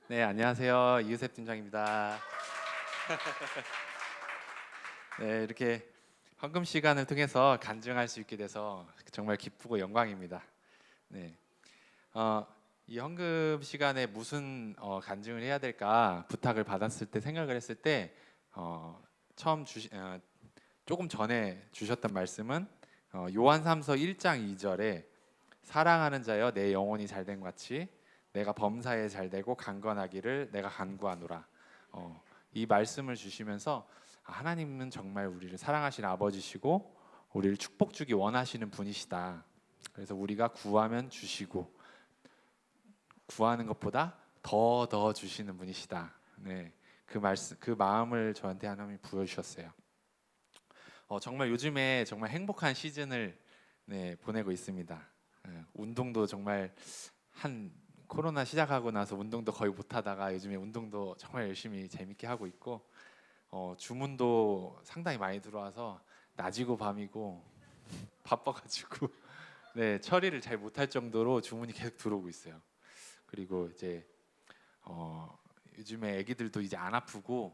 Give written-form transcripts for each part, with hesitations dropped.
네, 안녕하세요. 이유셉 팀장입니다. 네, 이렇게 헌금 시간을 통해서 간증할 수 있게 돼서 정말 기쁘고 영광입니다. 네, 어, 이 헌금 시간에 무슨 간증을 해야 될까 부탁을 받았을 때 생각을 했을 때 어, 처음 조금 전에 주셨던 말씀은 요한삼서 1장 2절에 사랑하는 자여 내 영혼이 잘된 같이 내가 범사에 잘되고 강건하기를 내가 간구하노라. 어, 이 말씀을 주시면서 하나님은 정말 우리를 사랑하시는 아버지시고 우리를 축복 주기 원하시는 분이시다. 그래서 우리가 구하면 주시고 구하는 것보다 더 주시는 분이시다. 네, 그 말씀, 그 마음을 저한테 하나님이 부여주셨어요. 정말 요즘에 정말 행복한 시즌을 보내고 있습니다. 운동도 정말 한 코로나 시작하고 나서 운동도 거의 못 하다가 요즘에 운동도 정말 열심히 재밌게 하고 있고 주문도 상당히 많이 들어와서 낮이고 밤이고 바빠가지고 네, 처리를 잘 못할 정도로 주문이 계속 들어오고 있어요. 그리고 이제 어, 요즘에 아기들도 이제 안 아프고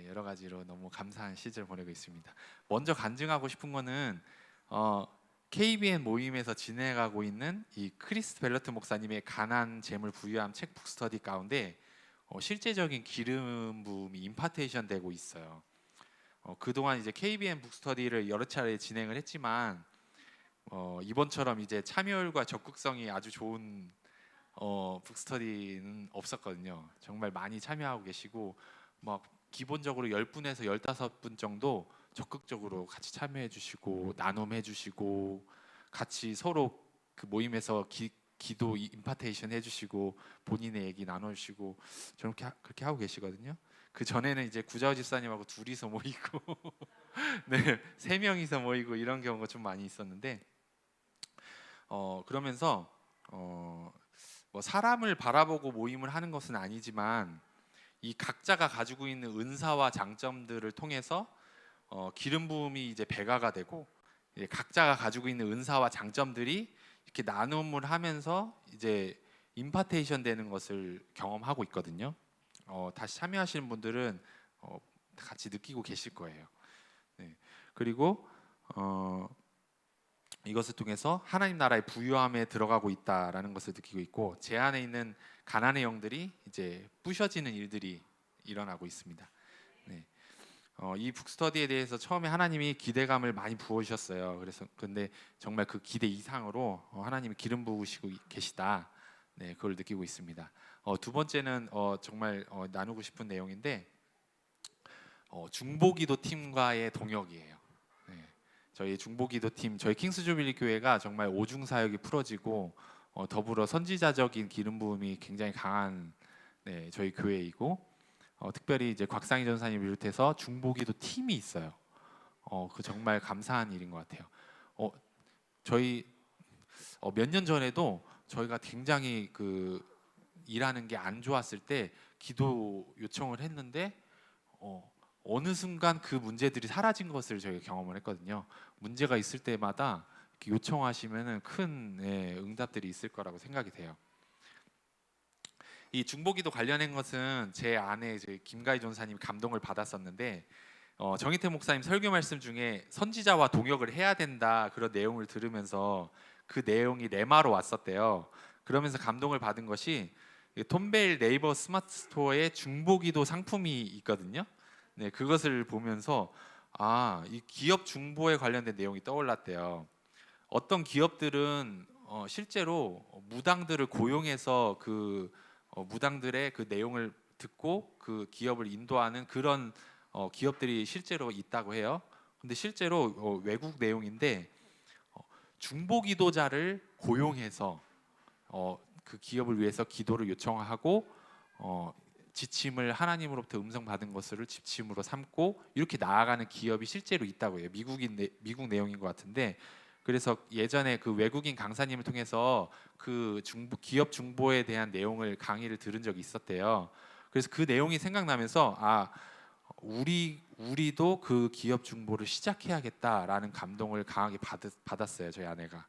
여러 가지로 너무 감사한 시절 보내고 있습니다. 먼저 간증하고 싶은 거는 어, KBN 모임에서 진행하고 있는 이 크리스 벨러트 목사님의 가난 재물 부유함 책 북스터디 가운데 실제적인 기름 부음이 임파테이션 되고 있어요. 그동안 이제 KBN 북스터디를 여러 차례 진행을 했지만 이번처럼 이제 참여율과 적극성이 아주 좋은 북스터디는 없었거든요. 정말 많이 참여하고 계시고 막 기본적으로 10분에서 15분 정도 적극적으로 같이 참여해 주시고 나눔해 주시고 같이 서로 그 모임에서 기도 임파테이션 해 주시고 본인의 얘기 나눠 주시고 저렇게 그렇게 하고 계시거든요. 그 전에는 이제 구자우 집사님하고 둘이서 모이고 네, 세 명이서 모이고 이런 경우가 좀 많이 있었는데 그러면서 뭐 사람을 바라보고 모임을 하는 것은 아니지만 이 각자가 가지고 있는 은사와 장점들을 통해서 기름 부음이 이제 배가가 되고 각자가 가지고 있는 은사와 장점들이 이렇게 나눔을 하면서 이제 임파테이션 되는 것을 경험하고 있거든요. 다시 참여하시는 분들은 같이 느끼고 계실 거예요. 네. 그리고 어, 이것을 통해서 하나님 나라의 부유함에 들어가고 있다라는 것을 느끼고 있고 제 안에 있는 가난의 영들이 이제 부셔지는 일들이 일어나고 있습니다. 네. 이 북스터디에 대해서 처음에 하나님이 기대감을 많이 부어주셨어요. 그래서 근데 정말 그 기대 이상으로 하나님이 기름 부으시고 계시다. 네, 그걸 느끼고 있습니다. 두 번째는 정말 나누고 싶은 내용인데 중보기도 팀과의 동역이에요. 네. 저희 중보기도 팀, 저희 킹스 주빌리 교회가 정말 오중 사역이 풀어지고 더불어 선지자적인 기름 부음이 굉장히 강한 저희 교회이고 특별히 이제 곽상희 전사님 비롯해서 중보기도 팀이 있어요. 그 정말 감사한 일인 것 같아요. 어, 저희 몇 년 전에도 저희가 굉장히 그 일하는 게 안 좋았을 때 기도 요청을 했는데 어느 순간 그 문제들이 사라진 것을 저희가 경험을 했거든요. 문제가 있을 때마다 이렇게 요청하시면은 큰 응답들이 있을 거라고 생각이 돼요. 이 중보기도 관련된 것은 제 아내 김가희 전사님 감동을 받았었는데 정희태 목사님 설교 말씀 중에 선지자와 동역을 해야 된다 그런 내용을 들으면서 그 내용이 레마로 왔었대요. 그러면서 감동을 받은 것이 톰베일 네이버 스마트 스토어에 중보기도 상품이 있거든요. 네, 그것을 보면서 이 기업 중보에 관련된 내용이 떠올랐대요. 어떤 기업들은 실제로 무당들을 고용해서 그 무당들의 그 내용을 듣고 그 기업을 인도하는 그런 기업들이 실제로 있다고 해요. 근데 실제로 외국 내용인데 중보 기도자를 고용해서 그 기업을 위해서 기도를 요청하고 지침을 하나님으로부터 음성 받은 것을 지침으로 삼고 이렇게 나아가는 기업이 실제로 있다고 해요. 미국 내용인 것 같은데 그래서 예전에 그 외국인 강사님을 통해서 그 기업 중보에 대한 내용을 강의를 들은 적이 있었대요. 그래서 그 내용이 생각나면서 우리도 그 기업 중보를 시작해야겠다라는 감동을 강하게 받았어요. 저희 아내가.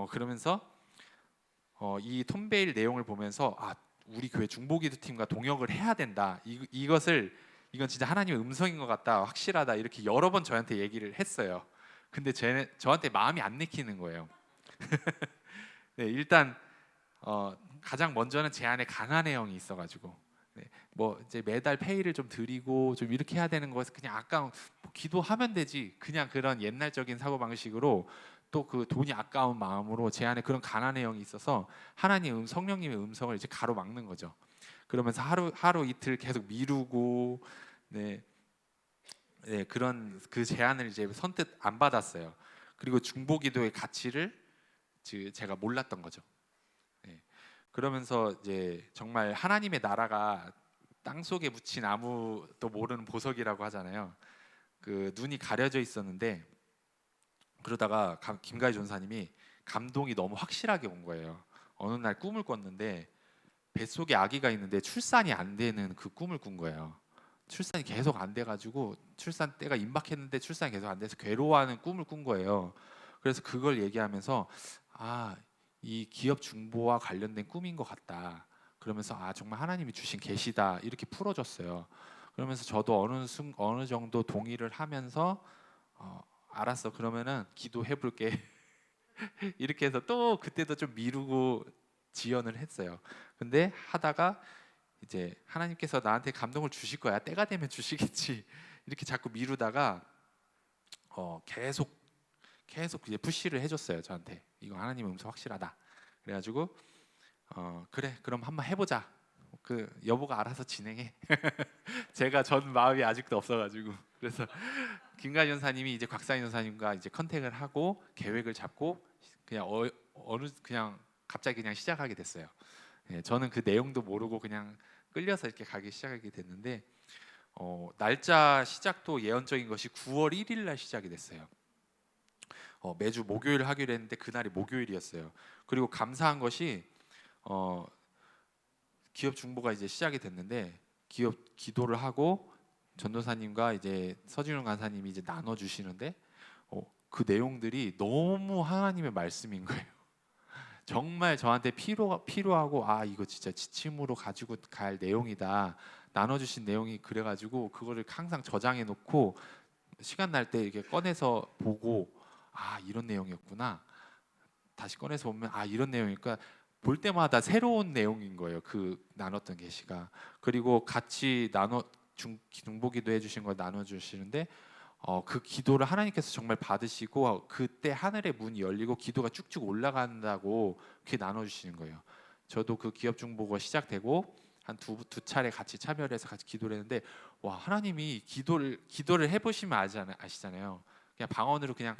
그러면서 이 톰베일 내용을 보면서 우리 교회 중보기도 팀과 동역을 해야 된다. 이건 진짜 하나님의 음성인 것 같다, 확실하다, 이렇게 여러 번 저한테 얘기를 했어요. 근데 저한테 마음이 안 내키는 거예요. 네, 일단 가장 먼저는 제 안에 가난의 영이 있어가지고, 네, 뭐 이제 매달 페이를 좀 드리고 좀 이렇게 해야 되는 것을 그냥 아까운, 뭐 기도하면 되지, 그냥 그런 옛날적인 사고 방식으로, 또 그 돈이 아까운 마음으로 제 안에 그런 가난의 영이 있어서 하나님 성령님의 음성을 이제 가로막는 거죠. 그러면서 하루 하루 이틀 계속 미루고, 네, 네, 그런 그 제안을 이제 선뜻 안 받았어요. 그리고 중보기도의 가치를 제가 몰랐던 거죠. 네. 그러면서 이제 정말 하나님의 나라가 땅 속에 묻힌 아무도 모르는 보석이라고 하잖아요. 그 눈이 가려져 있었는데, 그러다가 김가희 전사님이 감동이 너무 확실하게 온 거예요. 어느 날 꿈을 꿨는데 뱃속에 아기가 있는데 출산이 안 되는 그 꿈을 꾼 거예요. 출산이 계속 안 돼가지고 출산 때가 임박했는데 출산이 계속 안 돼서 괴로워하는 꿈을 꾼 거예요. 그래서 그걸 얘기하면서, 아, 이 기업 중보와 관련된 꿈인 것 같다. 그러면서 아, 정말 하나님이 주신 계시다, 이렇게 풀어줬어요. 그러면서 저도 어느 정도 동의를 하면서, 알았어, 그러면은 기도해 볼게. 이렇게 해서 또 그때도 좀 미루고 지연을 했어요. 근데 하다가 이제 하나님께서 나한테 감동을 주실 거야, 때가 되면 주시겠지, 이렇게 자꾸 미루다가 계속 이제 푸시를 해줬어요, 저한테. 이거 하나님 음성 확실하다. 그래가지고 그래, 그럼 한번 해보자. 그 여보가 알아서 진행해. 제가 전 마음이 아직도 없어가지고. 그래서 김가연 전사님이 이제 곽사인 전사님과 이제 컨택을 하고 계획을 잡고 그냥 어느 그냥 갑자기 그냥 시작하게 됐어요. 예, 저는 그 내용도 모르고 그냥 끌려서 이렇게 가기 시작하게 됐는데, 날짜 시작도 예언적인 것이 9월 1일 날 시작이 됐어요. 매주 목요일 하기로 했는데 그날이 목요일이었어요. 그리고 감사한 것이 기업 중보가 이제 시작이 됐는데, 기업 기도를 하고 전도사님과 이제 서진웅 간사님이 이제 나눠 주시는데, 그 내용들이 너무 하나님의 말씀인 거예요. 정말 저한테 필요하고, 아, 이거 진짜 지침으로 가지고 갈 내용이다, 나눠주신 내용이. 그래가지고 그거를 항상 저장해 놓고 시간 날 때 이렇게 꺼내서 보고, 아, 이런 내용이었구나, 다시 꺼내서 보면 아, 이런 내용이니까, 볼 때마다 새로운 내용인 거예요, 그 나눴던 계시가. 그리고 같이 중보기도 해주신 걸 나눠주시는데, 그 기도를 하나님께서 정말 받으시고 그때 하늘의 문이 열리고 기도가 쭉쭉 올라간다고 그렇게 나눠주시는 거예요. 저도 그 기업 중보가 시작되고 한 두 차례 같이 참여를 해서 같이 기도를 했는데, 와, 하나님이 기도를 해보시면 아시잖아요. 그냥 방언으로 그냥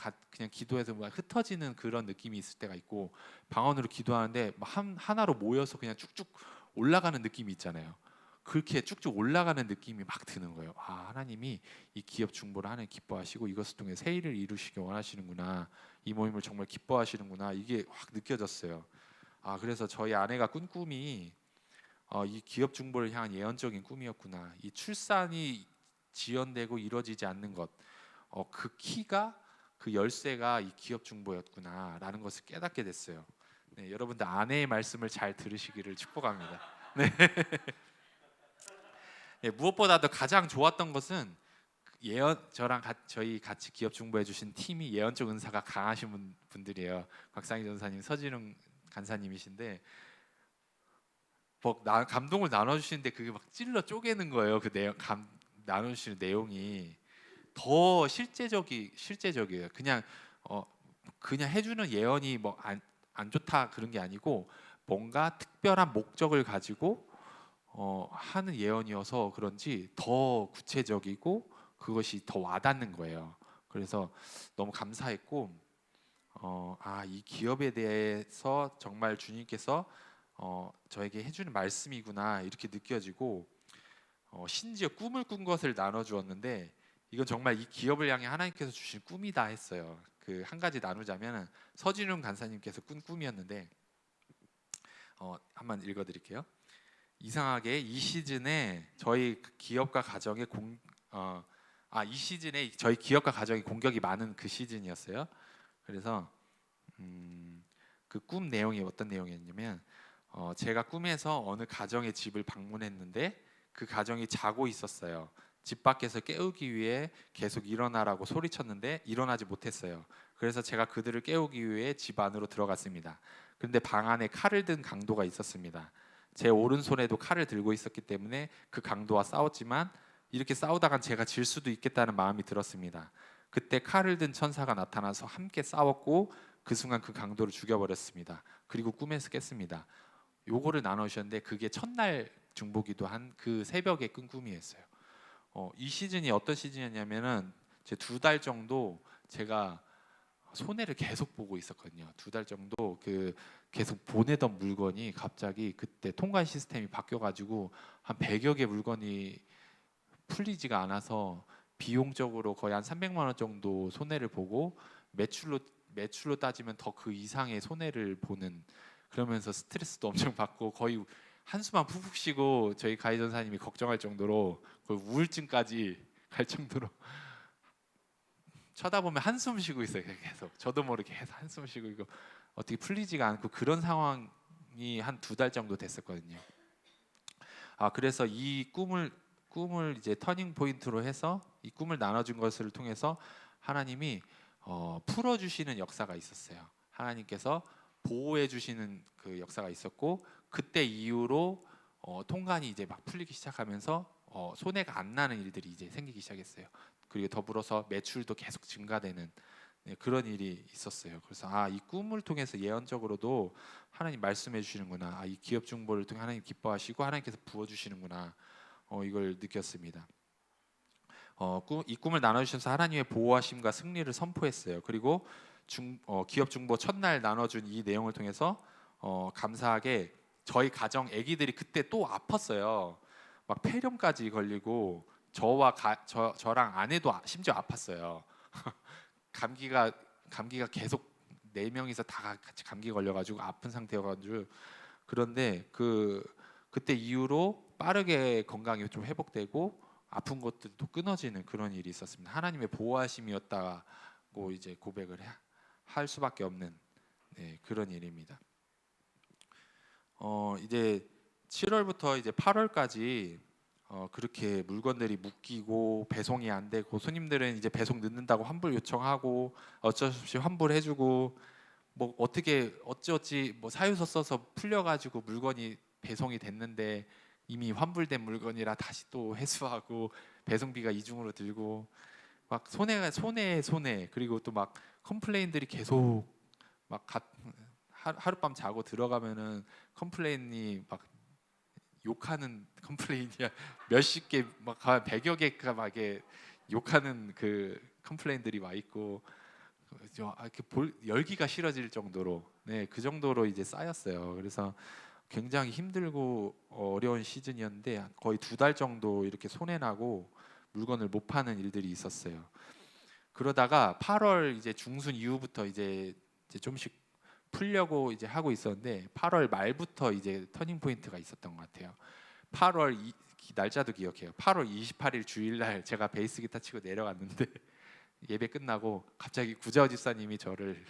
기도해서 막 흩어지는 그런 느낌이 있을 때가 있고, 방언으로 기도하는데 막 하나로 모여서 그냥 쭉쭉 올라가는 느낌이 있잖아요. 그렇게 쭉쭉 올라가는 느낌이 막 드는 거예요. 아, 하나님이 이 기업 중보를 하나님 기뻐하시고 이것을 통해 새 일을 이루시기 원하시는구나, 이 모임을 정말 기뻐하시는구나, 이게 확 느껴졌어요. 아, 그래서 저희 아내가 꾼 꿈이 이 기업 중보를 향한 예언적인 꿈이었구나. 이 출산이 지연되고 이루어지지 않는 것, 그 키가, 그 열쇠가 이 기업 중보였구나라는 것을 깨닫게 됐어요. 네, 여러분들 아내의 말씀을 잘 들으시기를 축복합니다. 네. 예, 무엇보다도 가장 좋았던 것은 저희 같이 기업 중보해 주신 팀이 예언적 은사가 강하신 분들이에요. 곽상희 전사님, 서진웅 간사님이신데, 감동을 나눠주시는데 그게 막 찔러 쪼개는 거예요. 그 내용, 나눠주시는 내용이 더 실제적이에요. 그냥 해주는 예언이 뭐 안 좋다 그런 게 아니고, 뭔가 특별한 목적을 가지고 하는 예언이어서 그런지 더 구체적이고 그것이 더 와닿는 거예요. 그래서 너무 감사했고, 이 기업에 대해서 정말 주님께서 저에게 해주는 말씀이구나, 이렇게 느껴지고, 심지어 꿈을 꾼 것을 나눠주었는데, 이건 정말 이 기업을 향해 하나님께서 주신 꿈이다 했어요. 그 한 가지 나누자면 서진웅 간사님께서 꾼 꿈이었는데, 한번 읽어드릴게요. 이상하게 이 시즌에 저희 기업과 가정의 이 시즌에 저희 기업과 가정의 공격이 많은 그 시즌이었어요. 그래서 그 꿈 내용이 어떤 내용이었냐면, 제가 꿈에서 어느 가정의 집을 방문했는데 그 가정이 자고 있었어요. 집 밖에서 깨우기 위해 계속 일어나라고 소리쳤는데 일어나지 못했어요. 그래서 제가 그들을 깨우기 위해 집 안으로 들어갔습니다. 그런데 방 안에 칼을 든 강도가 있었습니다. 제 오른손에도 칼을 들고 있었기 때문에 그 강도와 싸웠지만 이렇게 싸우다간 제가 질 수도 있겠다는 마음이 들었습니다. 그때 칼을 든 천사가 나타나서 함께 싸웠고 그 순간 그 강도를 죽여버렸습니다. 그리고 꿈에서 깼습니다. 요거를 나누셨는데 그게 첫날 중보기도 한 그 새벽에 꾼 꿈이었어요. 이 시즌이 어떤 시즌이었냐면은 제 2달 정도 제가 손해를 계속 보고 있었거든요. 2달 정도 그 계속 보내던 물건이 갑자기 그때 통관 시스템이 바뀌어가지고 한 100여 개 물건이 풀리지가 않아서 비용적으로 거의 한 300만 원 정도 손해를 보고 매출로 따지면 더 그 이상의 손해를 보는, 그러면서 스트레스도 엄청 받고 거의 한숨만 푹푹 쉬고 저희 가이드 전사님이 걱정할 정도로 거의 우울증까지 갈 정도로 쳐다보면 한숨 쉬고 있어요. 계속 저도 모르게 계속 한숨 쉬고 이거 어떻게 풀리지가 않고 그런 상황이 한 2달 정도 됐었거든요. 그래서 이 꿈을 이제 터닝 포인트로 해서 이 꿈을 나눠준 것을 통해서 하나님이 풀어주시는 역사가 있었어요. 하나님께서 보호해 주시는 그 역사가 있었고 그때 이후로 통관이 이제 막 풀리기 시작하면서 손해가 안 나는 일들이 이제 생기기 시작했어요. 그리고 더불어서 매출도 계속 증가되는 그런 일이 있었어요. 그래서 이 꿈을 통해서 예언적으로도 하나님 말씀해 주시는구나. 이 기업 중보를 통해 하나님 기뻐하시고 하나님께서 부어 주시는구나. 이걸 느꼈습니다. 이 꿈을 나눠주셔서 하나님의 보호하심과 승리를 선포했어요. 그리고 기업 중보 첫날 나눠준 이 내용을 통해서 감사하게 저희 가정 아기들이 그때 또 아팠어요. 막 폐렴까지 걸리고 저랑 아내도 심지어 아팠어요. 감기가 계속 4명이서 다 같이 감기 걸려가지고 아픈 상태여가지고 그런데 그때 이후로 빠르게 건강이 좀 회복되고 아픈 것들도 끊어지는 그런 일이 있었습니다. 하나님의 보호하심이었다고 이제 고백을 할 수밖에 없는 그런 일입니다. 이제 7월부터 이제 8월까지 그렇게 물건들이 묶이고 배송이 안 되고 손님들은 이제 배송 늦는다고 환불 요청하고 어쩔 수 없이 환불해주고 뭐 어찌 뭐 사유서 써서 풀려가지고 물건이 배송이 됐는데 이미 환불된 물건이라 다시 또 회수하고 배송비가 이중으로 들고 막 손해 그리고 또 막 컴플레인들이 계속 막 하룻밤 자고 들어가면은 컴플레인이 막 욕하는 컴플레인이야 몇십 개 막 100여 개가 막 욕하는 그 컴플레인들이 와 있고 이렇게 열기가 싫어질 정도로 그 정도로 이제 쌓였어요. 그래서 굉장히 힘들고 어려운 시즌이었는데 거의 2달 정도 이렇게 손해 나고 물건을 못 파는 일들이 있었어요. 그러다가 8월 이제 중순 이후부터 이제 좀씩 풀려고 이제 하고 있었는데 8월 말부터 이제 터닝 포인트가 있었던 것 같아요. 8월 날짜도 기억해요. 8월 28일 주일날 제가 베이스 기타 치고 내려갔는데 예배 끝나고 갑자기 구자호 집사님이 저를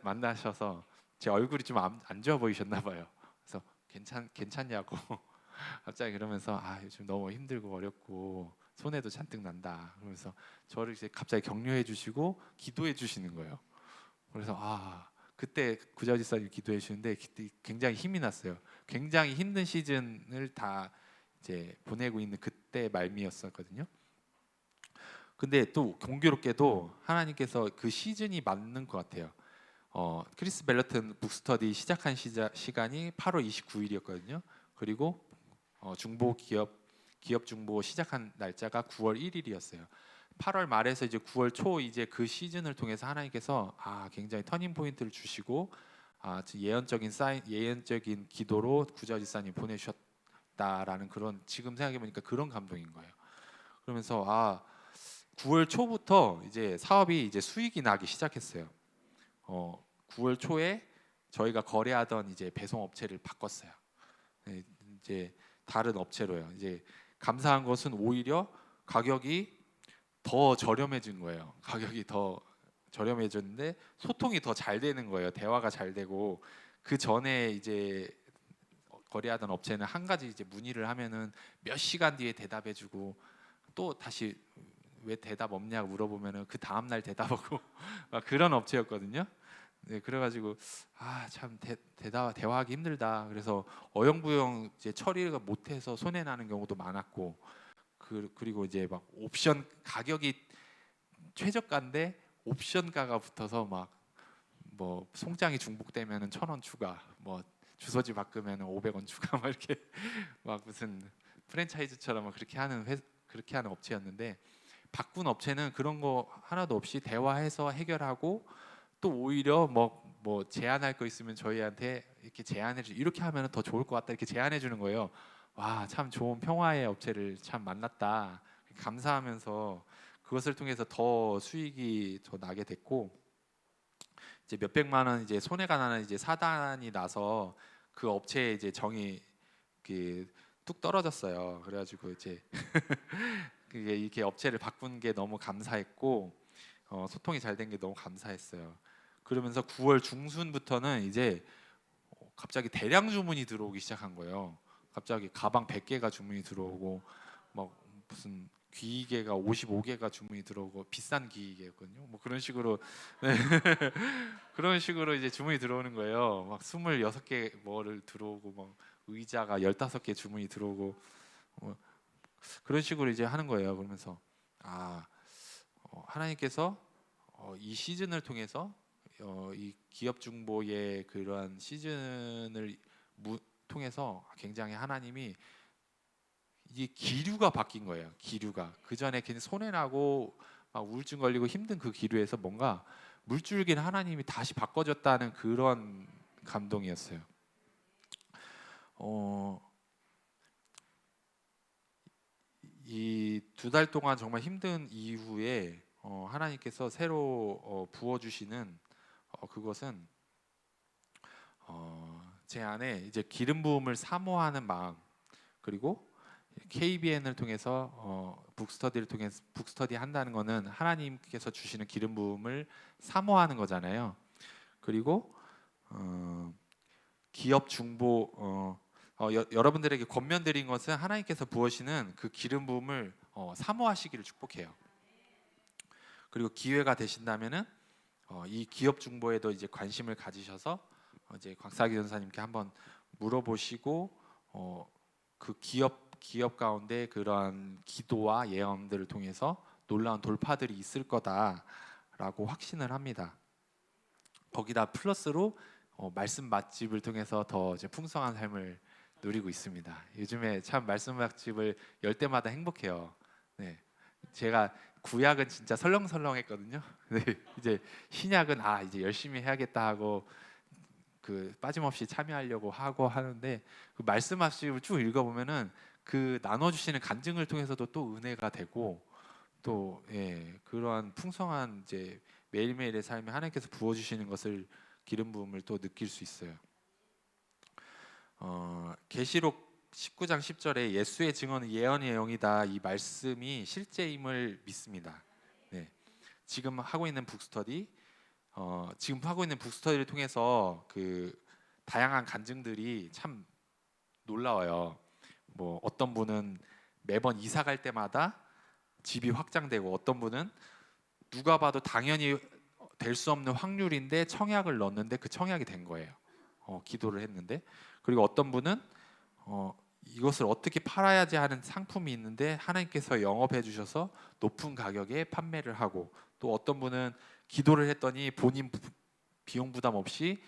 만나셔서 제 얼굴이 좀 안 좋아 보이셨나 봐요. 그래서 괜찮냐고 갑자기 그러면서 요즘 너무 힘들고 어렵고 손해도 잔뜩 난다. 그러면서 저를 이제 갑자기 격려해 주시고 기도해 주시는 거예요. 그래서 그때 구자호 집사님 기도해 주시는데 굉장히 힘이 났어요. 굉장히 힘든 시즌을 다 이제 보내고 있는 그때 말미였었거든요. 근데 또 공교롭게도 하나님께서 그 시즌이 맞는 것 같아요. 크리스 벨러튼 북스터디 시작한 시간이 8월 29일이었거든요. 그리고 중보 기업 중보 시작한 날짜가 9월 1일이었어요. 8월 말에서 이제 9월 초 이제 그 시즌을 통해서 하나님께서 굉장히 터닝 포인트를 주시고 예언적인 기도로 구자호 집사님 보내주셨다라는 그런 지금 생각해 보니까 그런 감동인 거예요. 그러면서 9월 초부터 이제 사업이 이제 수익이 나기 시작했어요. 9월 초에 저희가 거래하던 이제 배송 업체를 바꿨어요. 이제 다른 업체로요. 이제 감사한 것은 오히려 가격이 더 저렴해진 거예요. 가격이 더 저렴해졌는데 소통이 더 잘 되는 거예요. 대화가 잘 되고 그 전에 이제 거래하던 업체는 한 가지 이제 문의를 하면은 몇 시간 뒤에 대답해주고 또 다시 왜 대답 없냐고 물어보면은 그 다음 날 대답하고 막 그런 업체였거든요. 네, 그래가지고 참 대화하기 힘들다. 그래서 어영부영 이제 처리가 못해서 손해 나는 경우도 많았고, 그리고 이제 막 옵션 가격이 최저가인데 옵션가가 붙어서 막 뭐 송장이 중복되면은 1,000원 추가, 뭐 주소지 바꾸면은 500원 추가, 막 이렇게 막 무슨 프랜차이즈처럼 막 그렇게 하는 업체였는데, 바꾼 업체는 그런 거 하나도 없이 대화해서 해결하고, 또 오히려 뭐 제안할 거 있으면 저희한테 이렇게 제안해 주, 이렇게 하면 더 좋을 것 같다, 이렇게 제안해 주는 거예요. 와, 참 좋은 평화의 업체를 참 만났다, 감사하면서 그것을 통해서 더 수익이 더 나게 됐고, 이제 몇 백만 원 이제 손해가 나는 이제 사단이 나서 그 업체에 이제 정이 뚝 떨어졌어요. 그래가지고 이제 그게 이렇게 업체를 바꾼 게 너무 감사했고, 소통이 잘 된 게 너무 감사했어요. 그러면서 9월 중순부터는 이제 갑자기 대량 주문이 들어오기 시작한 거예요. 갑자기 가방 100개가 주문이 들어오고, 막 무슨 귀이개가 55개가 주문이 들어오고, 비싼 귀이개였거든요. 뭐 그런 식으로 네. 그런 식으로 이제 주문이 들어오는 거예요. 막 26개 뭐를 들어오고, 막 의자가 15개 주문이 들어오고, 뭐 그런 식으로 이제 하는 거예요. 그러면서 하나님께서 이 시즌을 통해서 이 기업 중보의 그러한 시즌을 통해서 굉장히 하나님이 이 기류가 바뀐 거예요. 기류가 그 전에 괜히 손해 나고 막 우울증 걸리고 힘든 그 기류에서 뭔가 물줄기는 하나님이 다시 바꿔줬다는 그런 감동이었어요. 이 2달 동안 정말 힘든 이후에 하나님께서 새로 부어주시는 그것은 제 안에 이제 기름 부음을 사모하는 마음, 그리고 KBN을 통해서 북스터디를 통해서 북스터디 한다는 거는 하나님께서 주시는 기름 부음을 사모하는 거잖아요. 그리고 기업 중보 여러분들에게 권면드린 것은 하나님께서 부으시는 그 기름 부음을 사모하시기를 축복해요. 그리고 기회가 되신다면은 이 기업 중보에도 이제 관심을 가지셔서 이제 곽사기 전사님께 한번 물어보시고 그 기업 가운데 그러한 기도와 예언들을 통해서 놀라운 돌파들이 있을 거다라고 확신을 합니다. 거기다 플러스로 말씀 맛집을 통해서 더 이제 풍성한 삶을 누리고 있습니다. 요즘에 참 말씀 맛집을 열 때마다 행복해요. 네, 제가 구약은 진짜 설렁설렁했거든요. 네, 이제 신약은 이제 열심히 해야겠다 하고 그 빠짐없이 참여하려고 하고 하는데, 그 말씀 맛집을 쭉 읽어보면은 그 나눠주시는 간증을 통해서도 또 은혜가 되고, 또 그러한 풍성한 이제 매일매일의 삶에 하나님께서 부어주시는 것을 기름 부음을 또 느낄 수 있어요. 계시록 19장 10절에 예수의 증언은 예언의 영이다, 이 말씀이 실제임을 믿습니다. 네. 지금 하고 있는 북스터디를 통해서 그 다양한 간증들이 참 놀라워요. 뭐 어떤 분은 매번 이사 갈 때마다 집이 확장되고, 어떤 분은 누가 봐도 당연히 될 수 없는 확률인데 청약을 넣었는데 그 청약이 된 거예요. 기도를 했는데. 그리고 어떤 분은 이것을 어떻게 팔아야지 하는 상품이 있는데 하나님께서 영업해 주셔서 높은 가격에 판매를 하고, 또 어떤 분은 기도를 했더니 본인 비용 부담 없이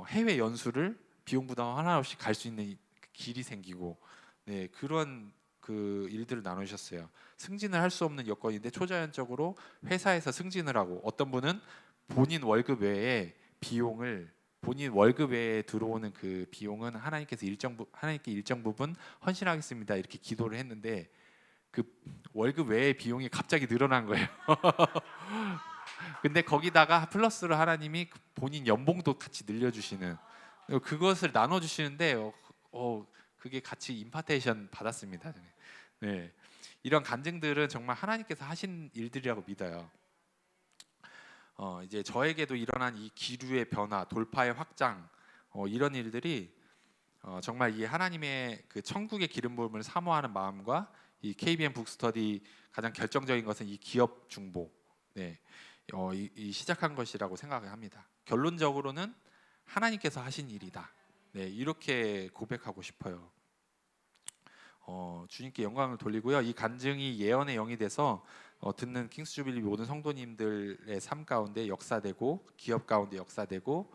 해외 연수를 비용 부담 하나 없이 갈 수 있는 길이 생기고, 네, 그런 그 일들을 나누셨어요. 승진을 할 수 없는 여건인데 초자연적으로 회사에서 승진을 하고, 어떤 분은 본인 월급 외에 본인 월급 외에 들어오는 그 비용은 하나님께 일정 부분 헌신하겠습니다, 이렇게 기도를 했는데 그 월급 외의 비용이 갑자기 늘어난 거예요. 근데 거기다가 플러스로 하나님이 본인 연봉도 같이 늘려주시는, 그것을 나눠주시는데 그게 같이 임파테이션 받았습니다. 네, 이런 간증들은 정말 하나님께서 하신 일들이라고 믿어요. 이제 저에게도 일어난 이 기류의 변화, 돌파의 확장, 이런 일들이 정말 이 하나님의 그 천국의 기름 부음을 사모하는 마음과 이 KBM 북스터디 가장 결정적인 것은 이 기업 중보, 네, 이 시작한 것이라고 생각을 합니다. 결론적으로는 하나님께서 하신 일이다. 네, 이렇게 고백하고 싶어요. 주님께 영광을 돌리고요. 이 간증이 예언의 영이 돼서 듣는 킹스 주빌리 모든 성도님들의 삶 가운데 역사되고 기업 가운데 역사되고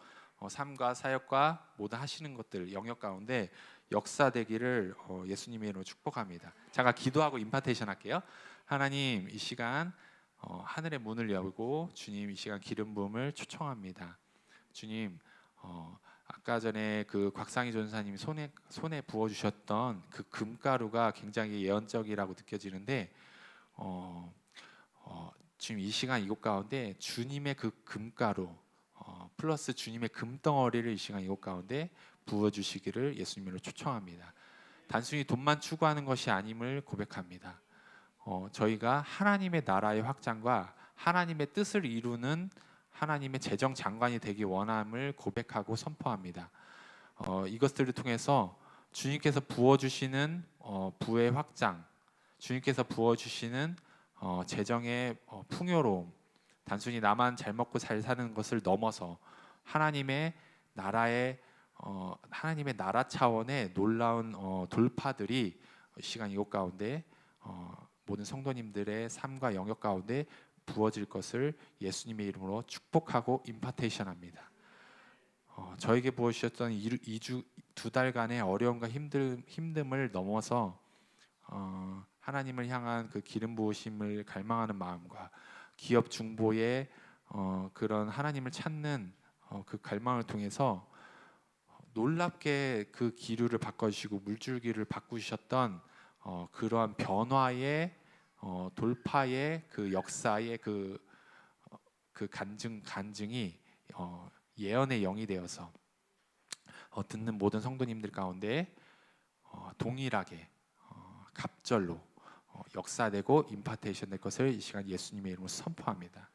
삶과 사역과 모든 하시는 것들 영역 가운데 역사되기를 예수님의 이름으로 축복합니다. 제가 기도하고 임파테이션 할게요. 하나님, 이 시간 하늘의 문을 열고 주님 이 시간 기름 부음을 초청합니다. 주님, 아까 전에 그 곽상희 전사님이 손에 부어 주셨던 그 금가루가 굉장히 예언적이라고 느껴지는데 지금 이 시간 이곳 가운데 주님의 그 금가루 플러스 주님의 금덩어리를 이 시간 이곳 가운데 부어 주시기를 예수님으로 초청합니다. 단순히 돈만 추구하는 것이 아님을 고백합니다. 저희가 하나님의 나라의 확장과 하나님의 뜻을 이루는 하나님의 재정 장관이 되기 원함을 고백하고 선포합니다. 이것들을 통해서 주님께서 부어주시는 부의 확장, 주님께서 부어주시는 재정의 풍요로움, 단순히 나만 잘 먹고 잘 사는 것을 넘어서 하나님의 나라의 하나님의 나라 차원의 놀라운 돌파들이 시간 이곳 가운데 모든 성도님들의 삶과 영역 가운데 부어질 것을 예수님의 이름으로 축복하고 임파테이션합니다. 저에게 부어주셨던 2달간의 어려움과 힘듦을 넘어서 하나님을 향한 그 기름 부으심을 갈망하는 마음과 기업 중보의 그런 하나님을 찾는 그 갈망을 통해서 놀랍게 그 기류를 바꿔주시고 물줄기를 바꾸셨던 그러한 변화의 돌파의 그 역사의 그 간증이 예언의 영이 되어서 듣는 모든 성도님들 가운데 동일하게 갑절로 역사되고 임파테이션 될 것을 이 시간 예수님의 이름으로 선포합니다.